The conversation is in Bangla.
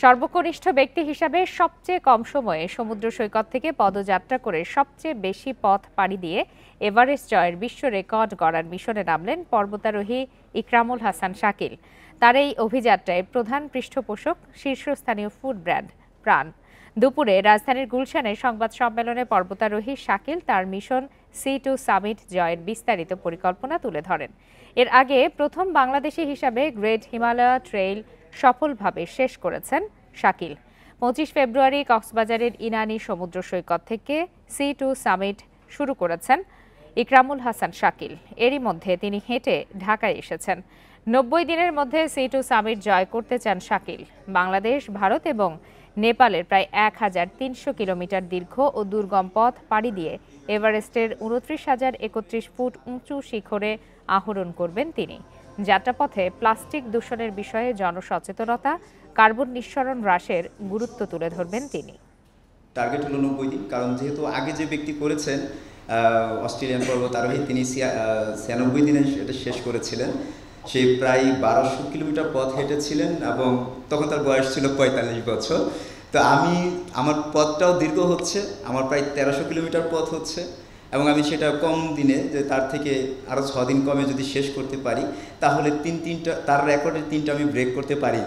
সর্বকনিষ্ঠ ব্যক্তি হিসাবে সবচেয়ে কম সময়ে সমুদ্র সৈকত থেকে পদযাত্রা করে সবচেয়ে বেশি পথ পাড়ি দিয়ে এভারেস্ট জয়ের বিশ্ব রেকর্ড গড়ার মিশনে নামলেন পর্বতারোহী ইকরামুল হাসান শাকিল। তার এই অভিযাত্রায় প্রধান পৃষ্ঠপোষক শীর্ষস্থানীয় ফুড ব্র্যান্ড প্রাণ। দুপুরে রাজধানীর গুলশানে সংবাদ সম্মেলনে পর্বতারোহী শাকিল তার মিশন C2 সামিট জয়ের বিস্তারিত পরিকল্পনা তুলে ধরেন। এর আগে প্রথম বাংলাদেশি হিসাবে গ্রেট হিমালয় ট্রেইল সফলভাবে শেষ করেছেন শাকিল। 25 ফেব্রুয়ারি কক্সবাজারের ইনানী সমুদ্র সৈকত থেকে C2 সামিট শুরু করেছেন ইকরামুল হাসান শাকিল। এরই মধ্যে তিনি হেঁটে ঢাকায় এসেছেন। 90 দিনের মধ্যে C2 সামিট জয় করতে চান শাকিল। বাংলাদেশ, ভারত এবং নেপালের প্রায় 1300 কিলোমিটার দীর্ঘ ও দুর্গম পথ পাড়ি দিয়ে এভারেস্টের 29,031 ফুট উঁচু শিখরে আরোহণ করবেন তিনি। যাত্রাপথে প্লাস্টিক দূষণের বিষয়ে জনসচেতনতা, কার্বন নিঃসরণ হ্রাসের গুরুত্ব তুলে ধরবেন তিনি। টার্গেট হলো 90 দিন, কারণ যেহেতু আগে যে ব্যক্তি করেছেন অস্ট্রেলিয়ান পর্বতারোহী, তিনি 96 দিনে এটা শেষ করেছিলেন। সে প্রায় 1200 কিলোমিটার পথ হেঁটেছিলেন এবং তখন তার বয়স ছিল 45 বছর। তো আমার পথটাও দীর্ঘ হচ্ছে, আমার প্রায় 1300 কিলোমিটার পথ হচ্ছে এবং আমি সেটা কম দিনে, যে তার থেকে আরও 6 দিন কমে যদি শেষ করতে পারি, তাহলে তার রেকর্ডের 3টা আমি ব্রেক করতে পারি।